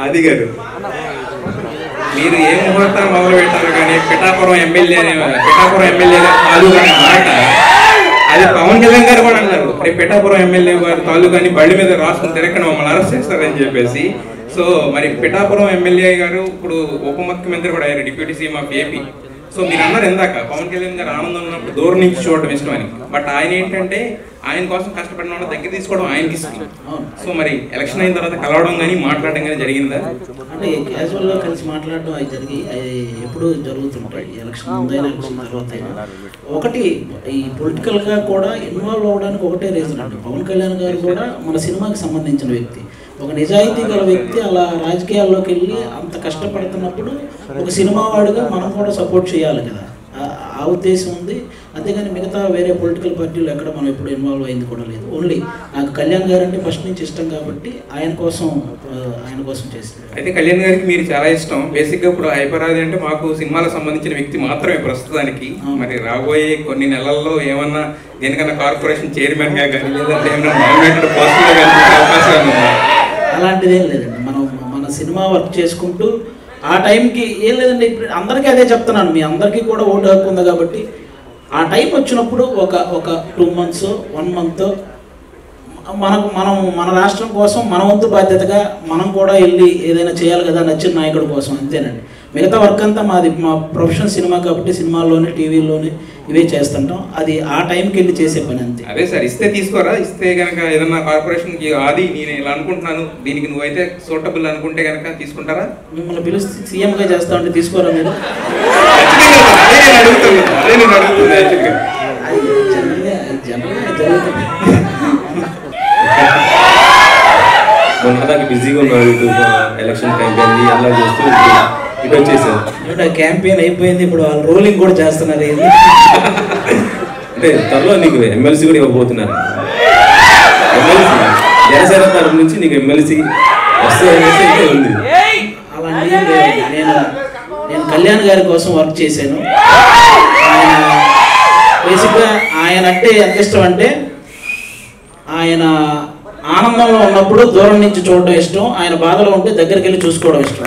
అది గారు మీరు ఏ ముహూర్తం మొదలు పెట్టారు కానీ పిఠాపురం ఎమ్మెల్యే తాలూకా అనే మాట అది పవన్ కళ్యాణ్ గారు కూడా అన్నారు. రేపు పిఠాపురం ఎమ్మెల్యే గారు తాలూకాని బళ్ళి మీద రాసుకుని తిరగకుండా మమ్మల్ని అరెస్ట్ చేస్తారని చెప్పేసి. సో మరి పిఠాపురం ఎమ్మెల్యే గారు ఇప్పుడు ఉప ముఖ్యమంత్రి కూడా అయ్యారు, deputy CM of AP. So మీరు అన్నారు ఇందాక పవన్ కళ్యాణ్ గారు ఆనందం ఉన్నప్పుడు దూరం నుంచి చూడటం ఇష్టం అని. బట్ ఆయన ఏంటంటే ఆయన కోసం కష్టపడిన వాళ్ళ దగ్గర తీసుకోవడం ఆయనకి ఇష్టం. సో మరి ఎలక్షన్ అయిన తర్వాత కలవడం కానీ మాట్లాడడం కానీ జరిగిందా? అంటే క్యాజువల్గా కలిసి మాట్లాడడం అవి ఎప్పుడు జరుగుతుంటాయి, ఎలక్షన్ ముందైనా ఎలక్షన్ తర్వాత అయినా. ఒకటి ఈ పొలిటికల్గా కూడా ఇన్వాల్వ్ అవ్వడానికి ఒకటే రీజన్ అండి. పవన్ కళ్యాణ్ గారు కూడా మన సినిమాకి సంబంధించిన వ్యక్తి, ఒక నిజాయితీ గల వ్యక్తి. అలా రాజకీయాల్లోకి వెళ్ళి అంత కష్టపడుతున్నప్పుడు ఒక సినిమా వాడుగా మనం కూడా సపోర్ట్ చేయాలి కదా, ఆ ఉద్దేశం ఉంది. అంతేగాని మిగతా వేరే పొలిటికల్ పార్టీలు ఎక్కడ మనం ఎప్పుడు ఇన్వాల్వ్ అయింది కూడా లేదు. ఓన్లీ నాకు కళ్యాణ్ గారు అంటే ఫస్ట్ నుంచి ఇష్టం కాబట్టి ఆయన కోసం చేసింది. అయితే కళ్యాణ్ గారికి మీరు చాలా ఇష్టం. బేసిక్గా ఇప్పుడు హైపరాది అంటే మాకు సినిమాలకు సంబంధించిన వ్యక్తి మాత్రమే ప్రస్తుతానికి. మరి రాబోయే కొన్ని నెలల్లో ఏమన్నా దేనికన్నా కార్పొరేషన్ చైర్మన్ గా కానీ లేదంటే ఏమన్నా నామినేటెడ్ పోస్టులుగా కనిపించే అవకాశాలు ఉన్నాయి? అలాంటిది ఏం లేదండి. మన సినిమా వర్క్ చేసుకుంటూ ఆ టైంకి ఏం లేదండి. ఇప్పుడు అందరికీ అదే చెప్తున్నాను, మీ అందరికీ కూడా ఓటు హక్కు ఉంది కాబట్టి ఆ టైం వచ్చినప్పుడు ఒక 2 months 1 month మన రాష్ట్రం కోసం మన వంతు బాధ్యతగా మనం కూడా వెళ్ళి ఏదైనా చేయాలి కదా నచ్చిన నాయకుడి కోసం, అంతేనండి. మిగతా వర్క్ అంతా మా ప్రొఫెషన్ సినిమా కాబట్టి సినిమాల్లోనే టీవీలోనే ఇవే చేస్తుంటాం. అది ఆ టైంకి వెళ్ళి చేసే పని అంతే. అదే సార్, ఇస్తే తీసుకోరా? ఇస్తే కనుక ఏదన్నా కార్పొరేషన్కి అది నేను ఇలా అనుకుంటున్నాను, దీనికి నువ్వైతే సూటబుల్ అనుకుంటే కనుక తీసుకుంటారా? మిమ్మల్ని పిలిస్తే సీఎంగా చేస్తా ఉంటే తీసుకోరా మీరు? మొన్నదానికి బిజీగా ఉన్నారు, ఎలక్షన్ క్యాంపెయిన్ అలా చేస్తూ ఇటు వచ్చేసారు. క్యాంపెయిన్ అయిపోయింది, ఇప్పుడు వాళ్ళు రోలింగ్ కూడా చేస్తున్నారు. అంటే త్వరలో నీకు ఎమ్మెల్సీ కూడా ఇవ్వబోతున్నారు. ఎమ్మెల్సీ జనసేన తరఫు నుంచి నీకు ఎమ్మెల్సీ వస్తే ఉంది. అలాంటి నేను కళ్యాణ్ గారి కోసం వర్క్ చేశాను. బేసిక్గా ఆయన అంటే ఎంత ఇష్టం అంటే, ఆయన ఆనందంలో ఉన్నప్పుడు దూరం నుంచి చూడడం ఇష్టం, ఆయన బాధలో ఉంటే దగ్గరికి వెళ్ళి చూసుకోవడం ఇష్టం.